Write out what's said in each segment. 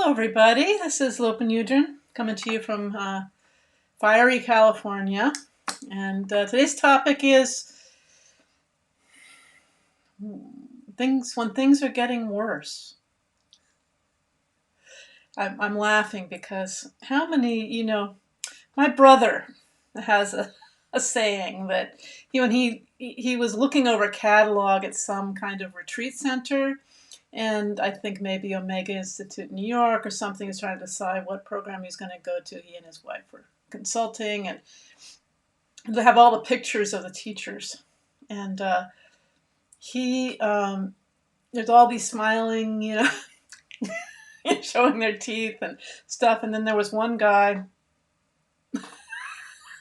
Hello, everybody. This is Lopen Udrin coming to you from fiery California. And today's topic is when things are getting worse. I'm laughing because how many, my brother has a saying that when he was looking over a catalog at some kind of retreat center, and I think maybe Omega Institute in New York or something, is trying to decide what program he's going to go to. He and his wife were consulting, and they have all the pictures of the teachers. And he, there's all these smiling, showing their teeth and stuff. And then there was one guy,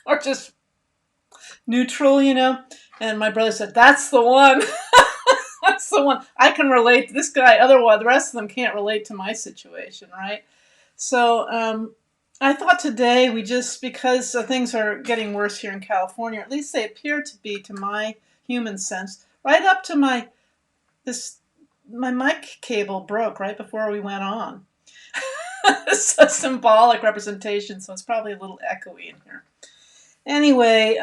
or just neutral, and my brother said, "That's the one." That's the one. I can relate to this guy. Otherwise, the rest of them can't relate to my situation, right? So I thought today because things are getting worse here in California, at least they appear to be, to my human sense, right up to my mic cable broke right before we went on. It's a symbolic representation, so it's probably a little echoey in here. Anyway,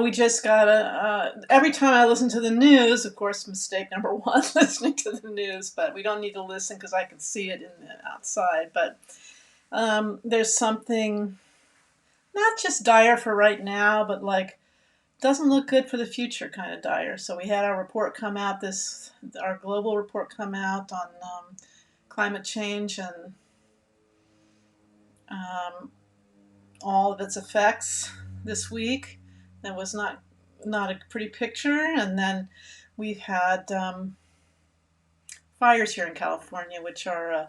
we just gotta, every time I listen to the news, of course, mistake number one, listening to the news, but we don't need to listen because I can see it outside. But there's something not just dire for right now, but doesn't look good for the future kind of dire. So we had our report come out, our global report come out on climate change and all of its effects this week. That was not a pretty picture. And then we've had fires here in California, which are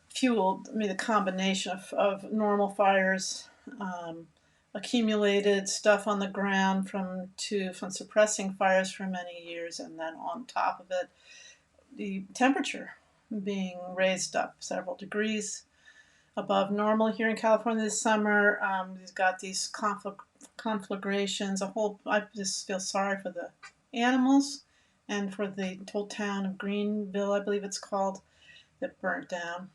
fueled, the combination of normal fires, accumulated stuff on the ground from suppressing fires for many years, and then on top of it, the temperature being raised up several degrees above normal here in California this summer. We've got these conflagrations. I just feel sorry for the animals and for the whole town of Greenville, I believe it's called, that burnt down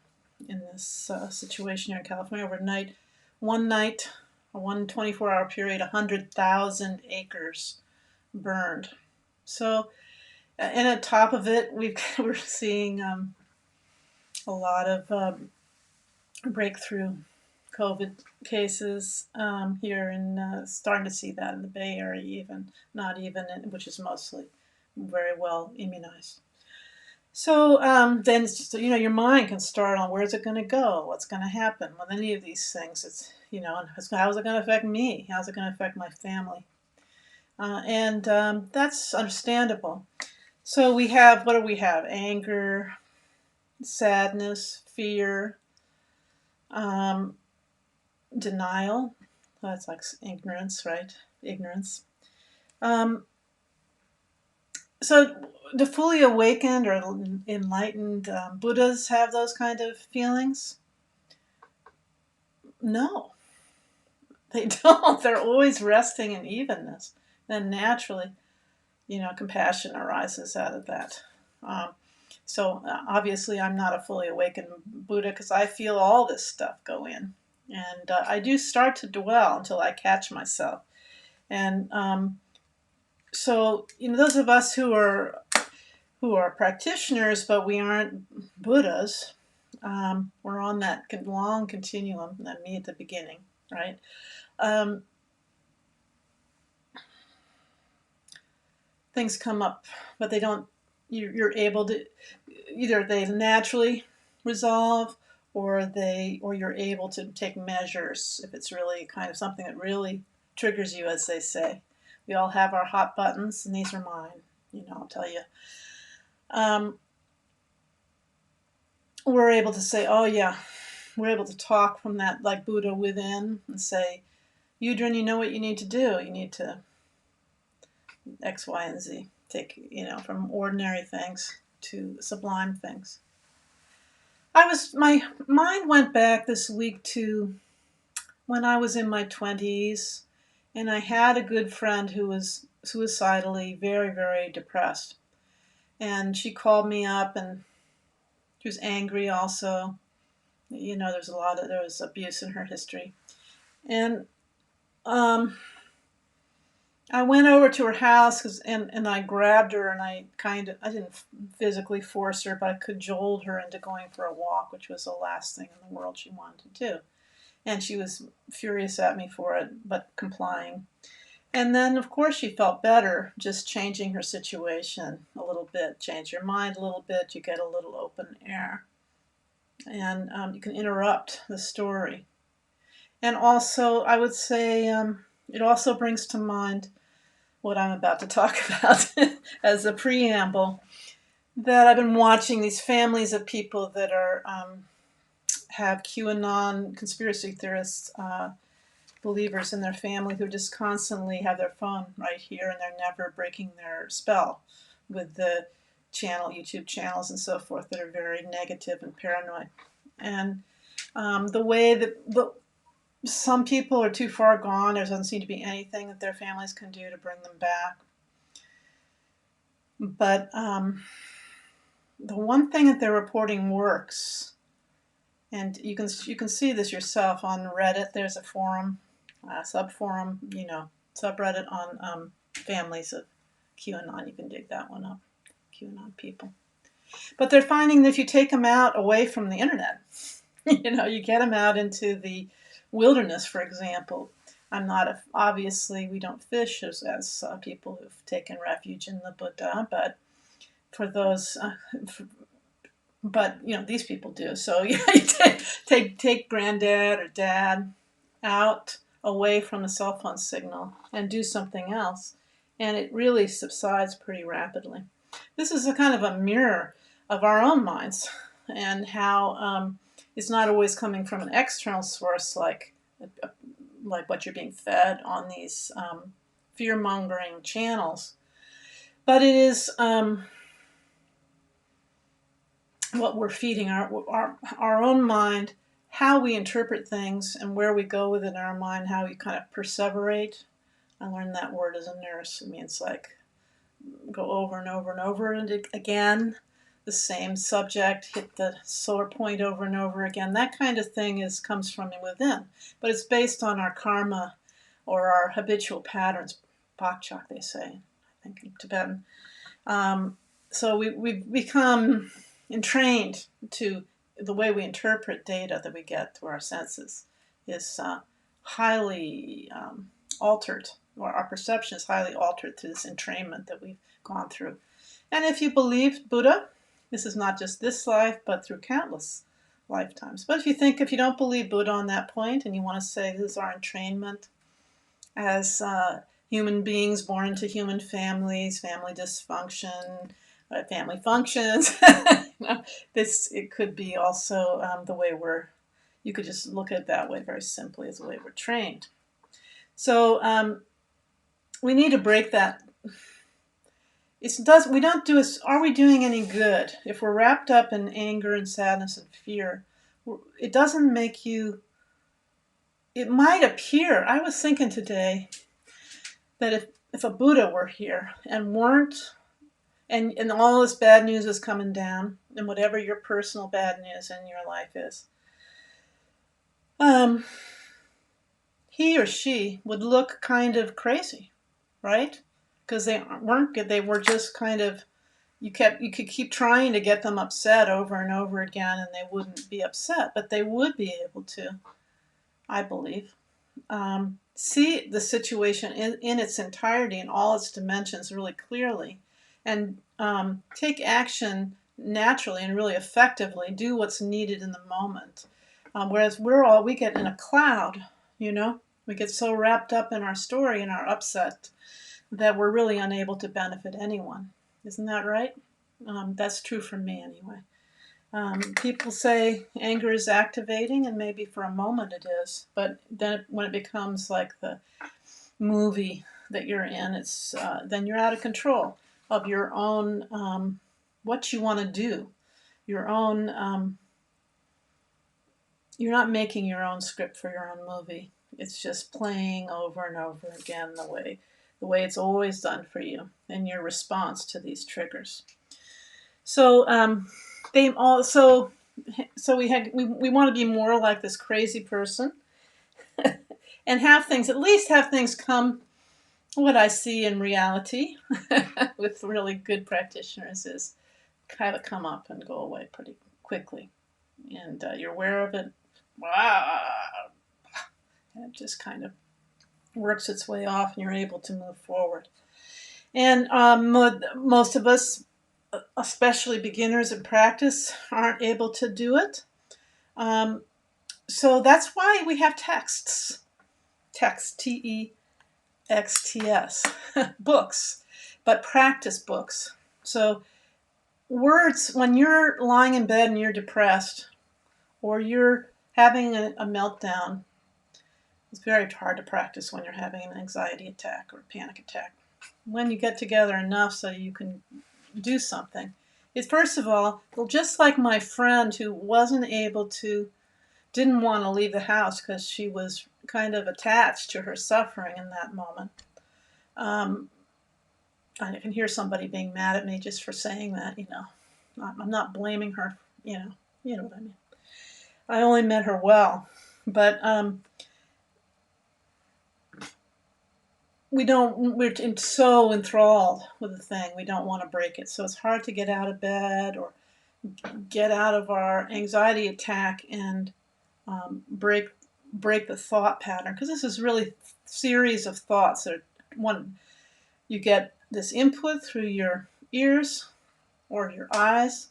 in this situation here in California overnight. One night, a 24-hour period, 100,000 acres burned. So, and on top of it, we're seeing a lot of breakthrough COVID cases here, and starting to see that in the Bay Area, which is mostly very well immunized. So then it's just, your mind can start on where's it going to go, what's going to happen with any of these things. It's, how's it going to affect me? How's it going to affect my family? And that's understandable. So what do we have? Anger, sadness, fear, denial. That's like ignorance, right? Ignorance. So the fully awakened or enlightened Buddhas have those kind of feelings? No, they don't. They're always resting in evenness. Then naturally, compassion arises out of that. So obviously I'm not a fully awakened Buddha because I feel all this stuff go in. And I do start to dwell until I catch myself. And so, those of us who are practitioners, but we aren't Buddhas, we're on that long continuum, that me at the beginning, right? Things come up, but they don't, you're able to, either they naturally resolve, or you're able to take measures if it's really kind of something that really triggers you, as they say. We all have our hot buttons, and these are mine, I'll tell you. We're able to say, oh yeah, we're able to talk from that, like Buddha within, and say, Udrin, you know what you need to do. You need to X, Y, and Z. Take, from ordinary things to sublime things. My mind went back this week to when I was in my 20s, and I had a good friend who was suicidally very, very depressed. And she called me up, and She was angry also. There was abuse in her history. And I went over to her house and I grabbed her and I didn't physically force her, but I cajoled her into going for a walk, which was the last thing in the world she wanted to do. And she was furious at me for it, but complying. And then, of course, she felt better just changing her situation a little bit. Change your mind a little bit, you get a little open air. And you can interrupt the story. And also, I would say it also brings to mind what I'm about to talk about as a preamble, that I've been watching these families of people that have QAnon conspiracy theorists, believers in their family, who just constantly have their phone right here and they're never breaking their spell with the YouTube channels and so forth that are very negative and paranoid. And the way that some people are too far gone, there doesn't seem to be anything that their families can do to bring them back. But the one thing that they're reporting works, and you can see this yourself on Reddit. There's a forum, subforum, subreddit on families of QAnon. You can dig that one up, QAnon people. But they're finding that if you take them out away from the internet, you get them out into the wilderness, for example. Obviously, we don't fish as people who've taken refuge in the Buddha, but for those, these people do. So you take granddad or dad out away from the cell phone signal and do something else, and it really subsides pretty rapidly. This is a kind of a mirror of our own minds and how it's not always coming from an external source like what you're being fed on these fear-mongering channels, but it is what we're feeding our own mind, how we interpret things and where we go within our mind, how we kind of perseverate. I learned that word as a nurse. It means like go over and over and over and again, the same subject, hit the sore point over and over again. That kind of thing comes from within, but it's based on our karma or our habitual patterns. Bakchak, they say, I think in Tibetan. So we've become entrained to the way we interpret data that we get through our senses is highly altered, or our perception is highly altered through this entrainment that we've gone through. And if you believe Buddha, this is not just this life, but through countless lifetimes. But if you don't believe Buddha on that point, and you want to say this is our entrainment as human beings born into human families, family dysfunction, family functions, it could be also the way you could just look at it that way very simply as the way we're trained. So we need to break that. Are we doing any good? If we're wrapped up in anger and sadness and fear, it doesn't make you, it might appear, I was thinking today that if a Buddha were here and and all this bad news is coming down, and whatever your personal bad news in your life is, he or she would look kind of crazy, right? Because they were just kind of, you could keep trying to get them upset over and over again and they wouldn't be upset, but they would be able to, I believe, see the situation in its entirety, in all its dimensions really clearly, and take action naturally and really effectively, do what's needed in the moment. Whereas we get in a cloud, we get so wrapped up in our story and our upset that we're really unable to benefit anyone. Isn't that right? That's true for me anyway. People say anger is activating, and maybe for a moment it is, but then when it becomes like the movie that you're in, then you're out of control of your own, what you want to do, your own, you're not making your own script for your own movie. It's just playing over and over again the way it's always done for you, and your response to these triggers. So they also, so we want to be more like this crazy person and at least have things come. What I see in reality with really good practitioners is kind of come up and go away pretty quickly. And you're aware of it. Wow. And it just kind of works its way off and you're able to move forward. And most of us, especially beginners in practice, aren't able to do it. So that's why we have texts. Text, TEXTS, books, but practice books. So words, when you're lying in bed and you're depressed or you're having a meltdown, it's very hard to practice when you're having an anxiety attack or a panic attack. When you get together enough so you can do something, it's first of all, just like my friend who didn't want to leave the house because she was kind of attached to her suffering in that moment. I can hear somebody being mad at me just for saying that, I'm not blaming her, you know what I mean. I only meant her well, but we're so enthralled with the thing, we don't want to break it. So it's hard to get out of bed or get out of our anxiety attack and break the thought pattern, because this is really a series of thoughts that you get this input through your ears or your eyes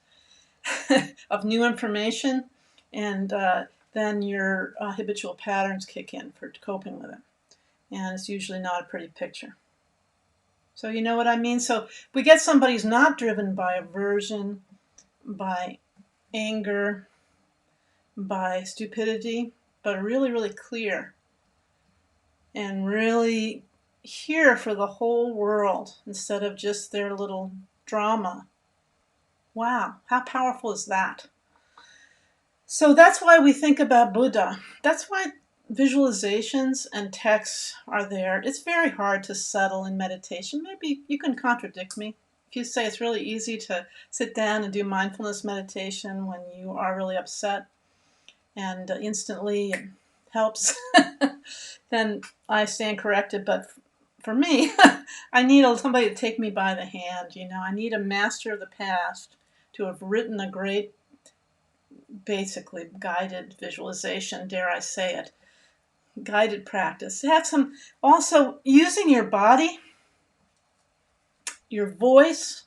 of new information, and then your habitual patterns kick in for coping with it. And it's usually not a pretty picture. So you know what I mean? So we get somebody who's not driven by aversion, by anger, by stupidity, but really, really clear and really here for the whole world instead of just their little drama. Wow, how powerful is that? So that's why we think about Buddha. That's why visualizations and texts are there. It's very hard to settle in meditation. Maybe you can contradict me. If you say it's really easy to sit down and do mindfulness meditation when you are really upset and instantly it helps, then I stand corrected. But for me, I need somebody to take me by the hand. I need a master of the past to have written a great, basically guided visualization, dare I say it, guided practice. Have some, also using your body, your voice,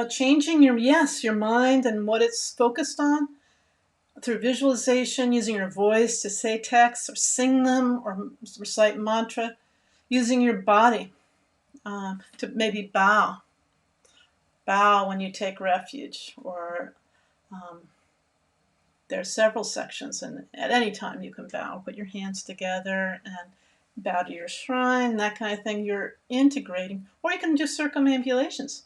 changing your mind and what it's focused on through visualization, using your voice to say texts or sing them or recite mantra, using your body to maybe bow when you take refuge, or there are several sections, and at any time you can bow. Put your hands together and bow to your shrine, that kind of thing. You're integrating. Or you can do circumambulations.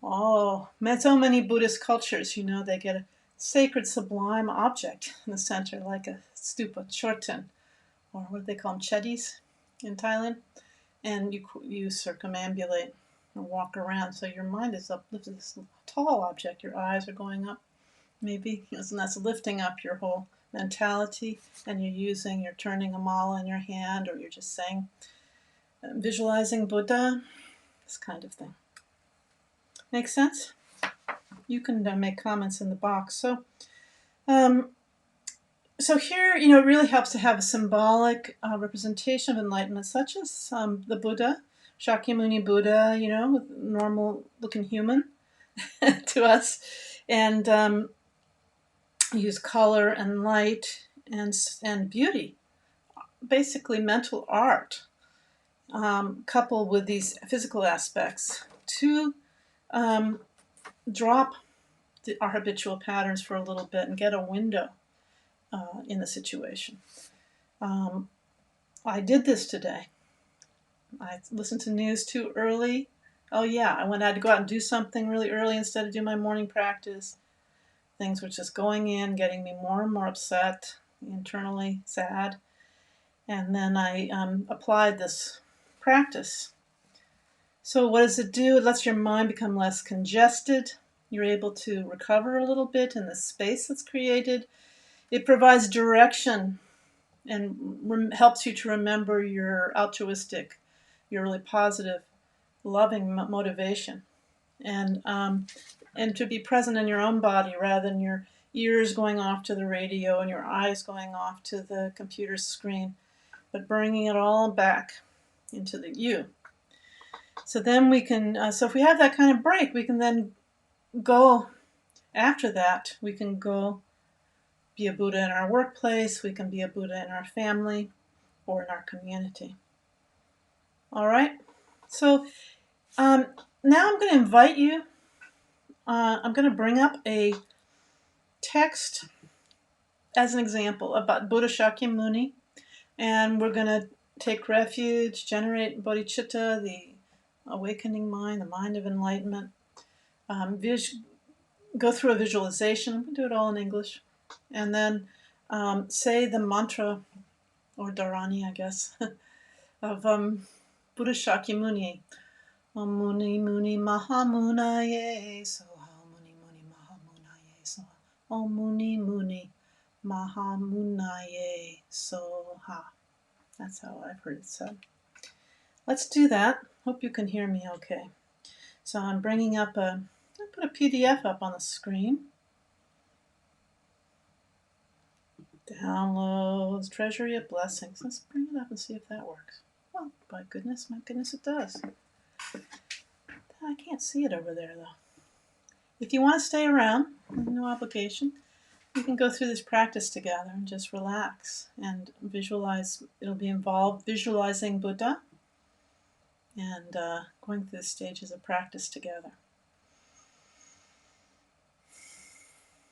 Oh, so many Buddhist cultures, they get a sacred sublime object in the center, like a stupa, chorten, or what do they call them, chedis in Thailand. And you circumambulate and walk around. So your mind is uplifted to this tall object. Your eyes are going up, maybe, and that's lifting up your whole mentality. And you're turning a mala in your hand, or you're just saying, visualizing Buddha, this kind of thing. Make sense? You can make comments in the box. So here, it really helps to have a symbolic representation of enlightenment, such as the Buddha, Shakyamuni Buddha, with normal-looking human to us, and use color and light and beauty, basically mental art, coupled with these physical aspects to drop our habitual patterns for a little bit and get a window in the situation. I did this today. I listened to news too early. Oh yeah, I had to go out and do something really early instead of do my morning practice. Things were just going in, getting me more and more upset, internally sad. And then I applied this practice. So what does it do? It lets your mind become less congested. You're able to recover a little bit in the space that's created. It provides direction and helps you to remember your altruistic, your really positive, loving motivation, and to be present in your own body rather than your ears going off to the radio and your eyes going off to the computer screen, but bringing it all back into the you. So then we can, so if we have that kind of break, we can then go after that. We can go be a Buddha in our workplace, we can be a Buddha in our family or in our community. All right? So now I'm going to invite you, I'm going to bring up a text as an example about Buddha Shakyamuni, and we're going to take refuge, generate bodhicitta, the awakening mind, the mind of enlightenment, go through a visualization. I'm going to do it all in English, and then say the mantra, or dharani, I guess, of Buddha Shakyamuni. Om Muni Muni Mahamunaye Soha. Muni Muni Mahamunaye Soha. Om Muni Muni Mahamunaye Soha. That's how I've heard it said. Let's do that. Hope you can hear me okay. So I'm bringing up I'll put a PDF up on the screen. Downloads, Treasury of Blessings. Let's bring it up and see if that works. Well, by goodness, my goodness, it does. I can't see it over there, though. If you want to stay around, no obligation, we can go through this practice together and just relax and visualize. It'll be involved visualizing Buddha and going through the stages of practice together.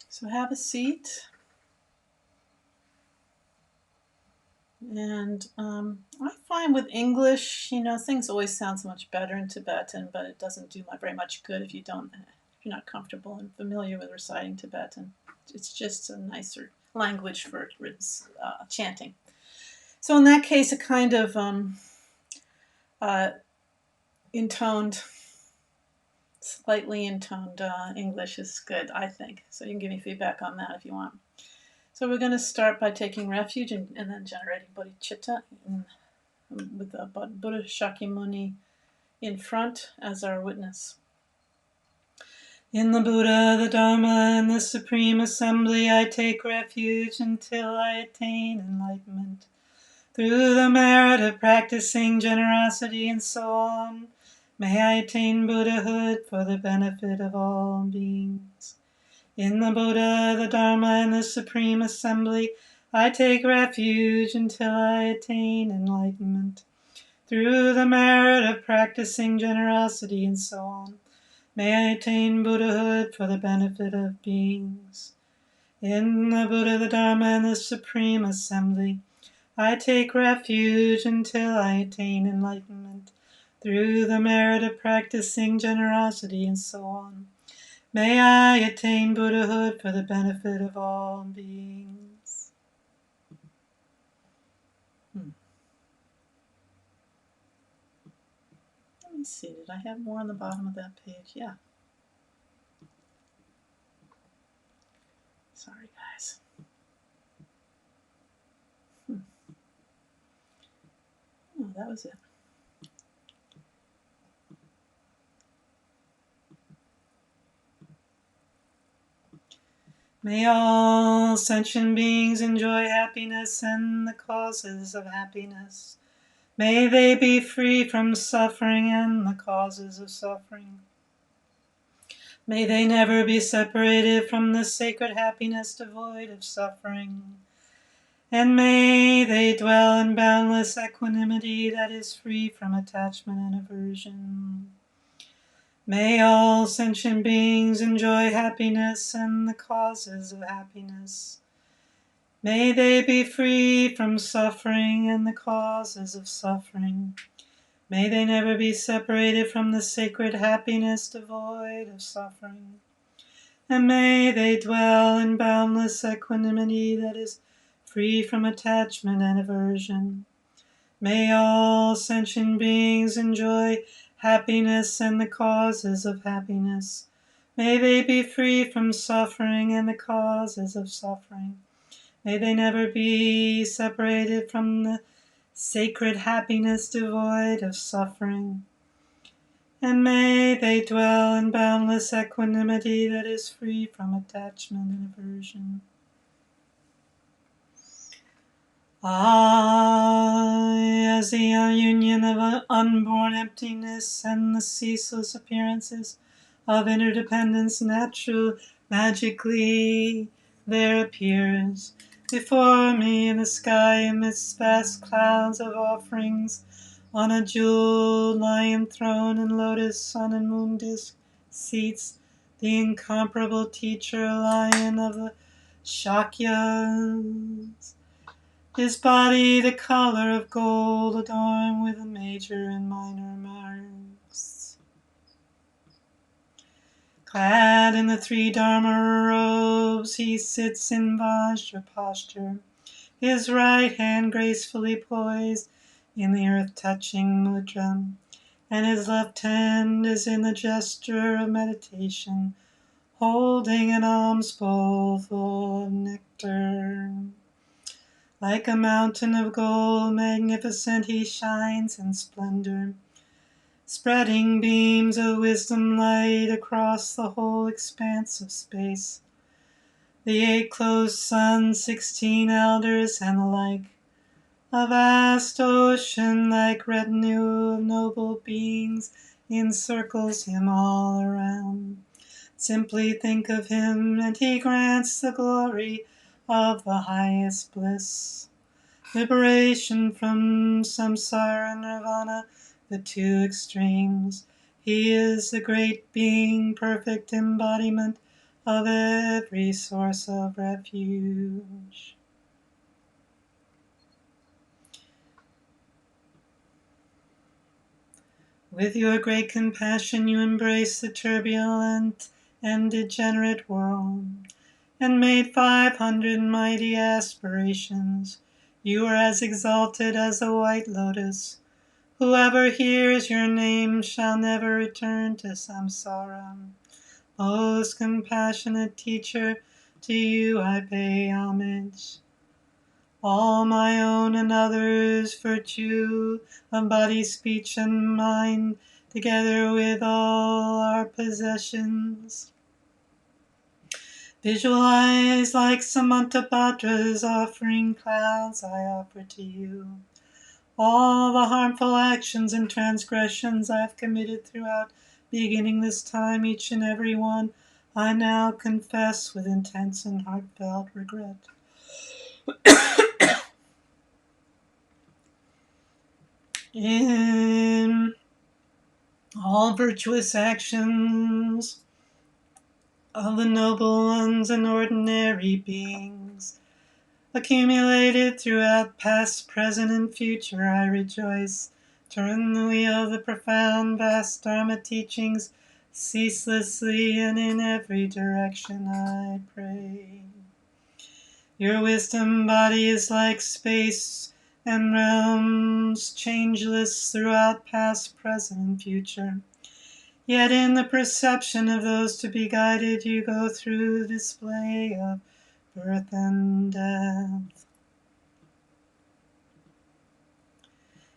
So have a seat. And I find with English, things always sound so much better in Tibetan, but it doesn't do very much good if you're not comfortable and familiar with reciting Tibetan. It's just a nicer language for chanting. So in that case, a kind of slightly intoned English is good, I think. So you can give me feedback on that if you want. So we're going to start by taking refuge and then generating bodhicitta with Buddha Shakyamuni in front as our witness. In the Buddha, the Dharma, and the Supreme Assembly, I take refuge until I attain enlightenment. Through the merit of practicing generosity and so on, may I attain Buddhahood for the benefit of all beings. In the Buddha, the Dharma, and the Supreme Assembly, I take refuge until I attain enlightenment. Through the merit of practicing generosity and so on, may I attain Buddhahood for the benefit of beings. In the Buddha, the Dharma, and the Supreme Assembly, I take refuge until I attain enlightenment. Through the merit of practicing generosity and so on, may I attain Buddhahood for the benefit of all beings. Let me see, did I have more on the bottom of that page? Yeah. Sorry, guys. Oh, that was it. May all sentient beings enjoy happiness and the causes of happiness. May they be free from suffering and the causes of suffering. May they never be separated from the sacred happiness devoid of suffering. And may they dwell in boundless equanimity that is free from attachment and aversion. May all sentient beings enjoy happiness and the causes of happiness. May they be free from suffering and the causes of suffering. May they never be separated from the sacred happiness devoid of suffering. And may they dwell in boundless equanimity that is free from attachment and aversion. May all sentient beings enjoy happiness and the causes of happiness. May they be free from suffering and the causes of suffering. May they never be separated from the sacred happiness devoid of suffering. And may they dwell in boundless equanimity that is free from attachment and aversion. As the union of unborn emptiness and the ceaseless appearances of interdependence magically there appears before me in the sky amidst vast clouds of offerings on a jeweled lion throne and lotus sun and moon disk seats the incomparable teacher lion of the Shakyas. His body the color of gold, adorned with major and minor marks. Clad in the three Dharma robes, he sits in Vajra posture, his right hand gracefully poised in the earth-touching mudra, and his left hand is in the gesture of meditation, holding an alms bowl full of nectar. Like a mountain of gold, magnificent he shines in splendor, spreading beams of wisdom light across the whole expanse of space. The 8 closed suns, 16 elders, and the like, a vast ocean like retinue of noble beings encircles him all around. Simply think of him, and he grants the glory of the highest bliss. Liberation from samsara and nirvana, the two extremes. He is the great being, perfect embodiment of every source of refuge. With your great compassion you embrace the turbulent and degenerate world, and made 500 mighty aspirations. You are as exalted as the white lotus. Whoever hears your name shall never return to samsara. Most compassionate teacher, to you I pay homage. All my own and others' virtue of body, speech, and mind, together with all our possessions, visualize like Samantabhadra's offering clouds I offer to you. All the harmful actions and transgressions I have committed throughout beginning this time, each and every one, I now confess with intense and heartfelt regret. In all virtuous actions of the noble ones and ordinary beings, accumulated throughout past, present, and future, I rejoice. Turn the wheel of the profound, vast Dharma teachings ceaselessly and in every direction, I pray. Your wisdom body is like space and realms, changeless throughout past, present, and future. Yet in the perception of those to be guided, you go through the display of birth and death.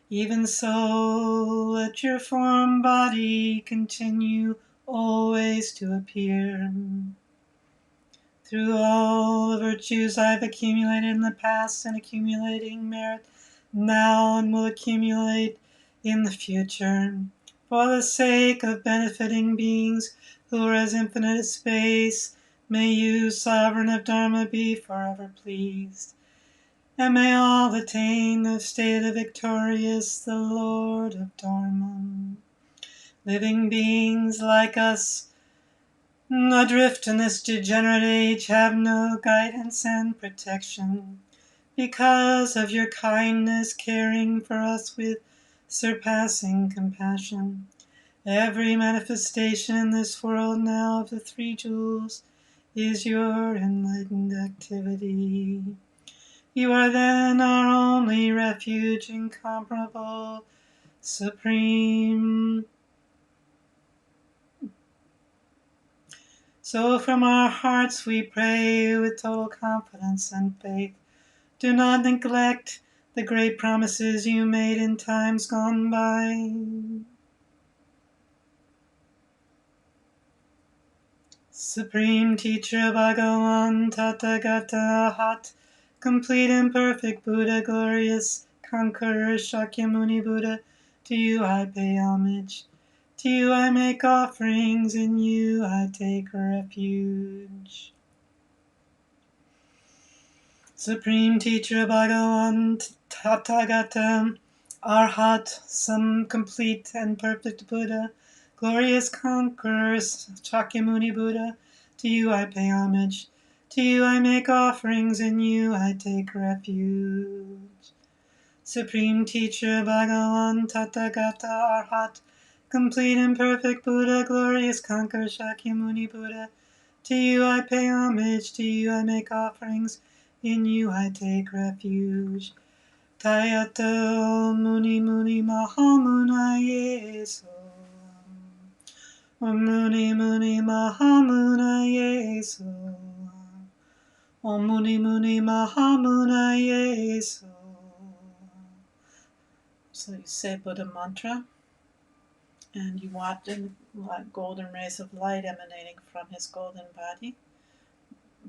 Even so, let your form body continue always to appear. Through all the virtues I've accumulated in the past and accumulating merit now and will accumulate in the future, for the sake of benefiting beings who are as infinite as space, may you, sovereign of Dharma, be forever pleased. And may all attain the state of victorious, the Lord of Dharma. Living beings like us, adrift in this degenerate age, have no guidance and protection. Because of your kindness, caring for us with surpassing compassion. Every manifestation in this world now of the three jewels is your enlightened activity. You are then our only refuge, incomparable, supreme. So from our hearts we pray with total confidence and faith. Do not neglect the great promises you made in times gone by. Supreme Teacher Bhagavan Tathagata Hat, complete and perfect Buddha, glorious conqueror Shakyamuni Buddha, to you I pay homage. To you I make offerings, in you I take refuge. Supreme Teacher Bhagavan Tathagata Arhat, some complete and perfect Buddha, glorious conqueror Shakyamuni Buddha, to you I pay homage. To you I make offerings, in you I take refuge. Supreme Teacher Bhagavan Tathagata Arhat, complete and perfect Buddha, glorious conqueror Shakyamuni Buddha, to you I pay homage, to you I make offerings, in you I take refuge. Tayato Muni Muni Mahamunaye So. Om Muni Muni Mahamunaye So. Om Muni Muni Mahamunaye So. So you say Buddha mantra, and you watch the golden rays of light emanating from his golden body,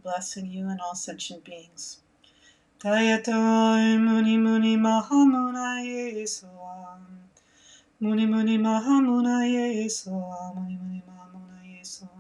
blessing you and all sentient beings. Tayato Muni Muni Mahamunaye Soam. Muni Muni Mahamunaye Soam. Muni Muni Mahamunaye Soam.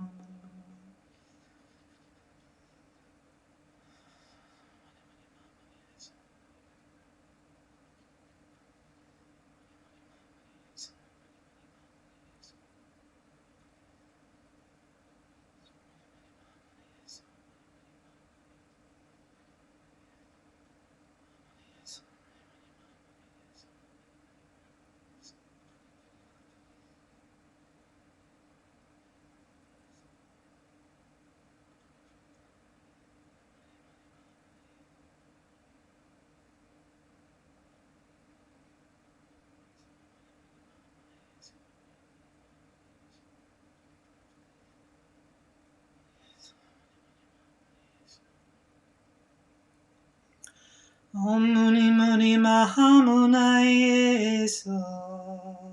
Om Muni Muni Mahamunaye Soam.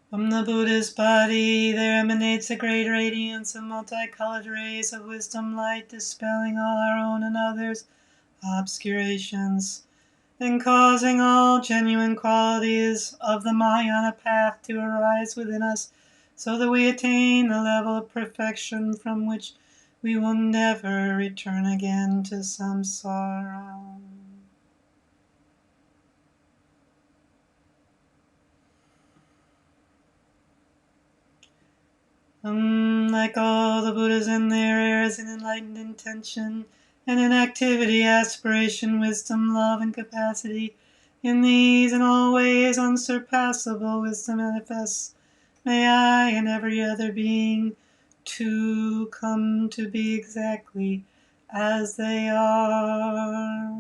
From the Buddha's body there emanates a great radiance of multicolored rays of wisdom light, dispelling all our own and others' obscurations, and causing all genuine qualities of the Mahayana path to arise within us, so that we attain the level of perfection from which we will never return again to samsara. Like all the Buddhas in their eras in enlightened intention and in activity, aspiration, wisdom, love, and capacity, in these and all ways unsurpassable wisdom manifests, may I and every other being too come to be exactly as they are.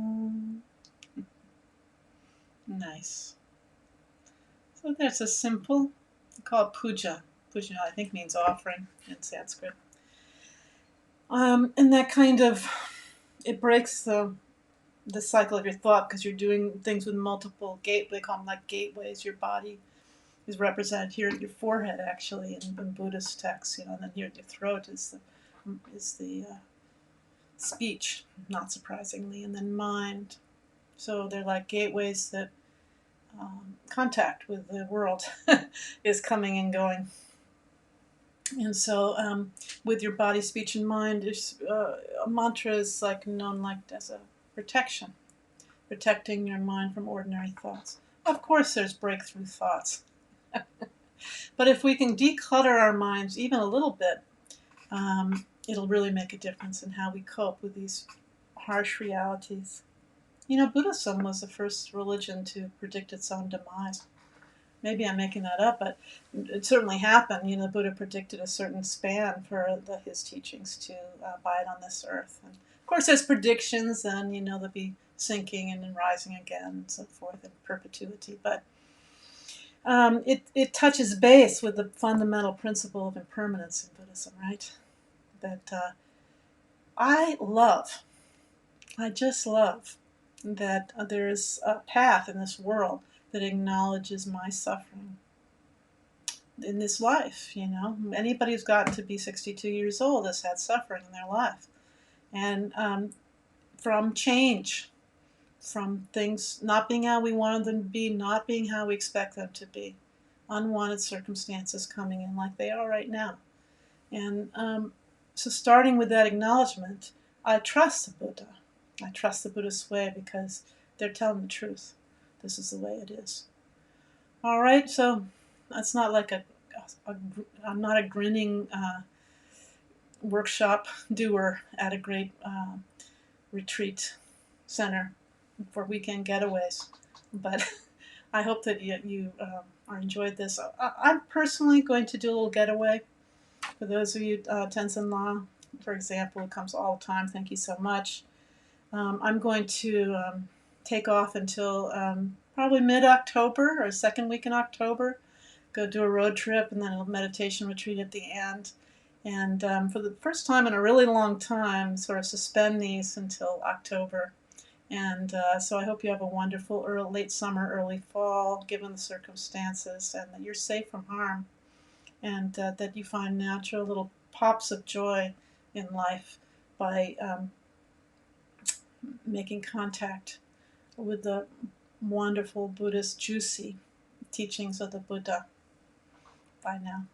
Nice. So there's a simple, we call it puja. Puja, I think, means offering in Sanskrit. And that kind of, it breaks the cycle of your thought, because you're doing things with multiple they call them like gateways. Your body is represented here at your forehead, actually, in Buddhist texts, and then here at your throat is the speech, not surprisingly, and then mind. So they're like gateways that contact with the world is coming and going. And so with your body, speech, and mind, a mantra is like known like as a protection, protecting your mind from ordinary thoughts. Of course, there's breakthrough thoughts. But if we can declutter our minds even a little bit, it'll really make a difference in how we cope with these harsh realities. Buddhism was the first religion to predict its own demise. Maybe I'm making that up, but it certainly happened. The Buddha predicted a certain span for his teachings to abide on this earth. And of course, there's predictions, and there'll be sinking and then rising again and so forth in perpetuity. But it touches base with the fundamental principle of impermanence in Buddhism, right? That I love, I just love that there's a path in this world that acknowledges my suffering in this life. Anybody who's gotten to be 62 years old has had suffering in their life. And from change, from things not being how we wanted them to be, not being how we expect them to be, unwanted circumstances coming in like they are right now. And so starting with that acknowledgement, I trust the Buddha. I trust the Buddhist way because they're telling the truth. This is the way it is. All right, so that's not like I'm not a grinning workshop doer at a great retreat center for weekend getaways, but I hope that you are enjoyed this. I'm personally going to do a little getaway. For those of you, Tenzin La, for example, who comes all the time, thank you so much. I'm going to take off until probably mid-October or second week in October. Go do a road trip and then a meditation retreat at the end. And for the first time in a really long time, sort of suspend these until October. And so I hope you have a wonderful late summer, early fall, given the circumstances, and that you're safe from harm, and that you find natural little pops of joy in life by making contact with the wonderful Buddhist juicy teachings of the Buddha. Bye now.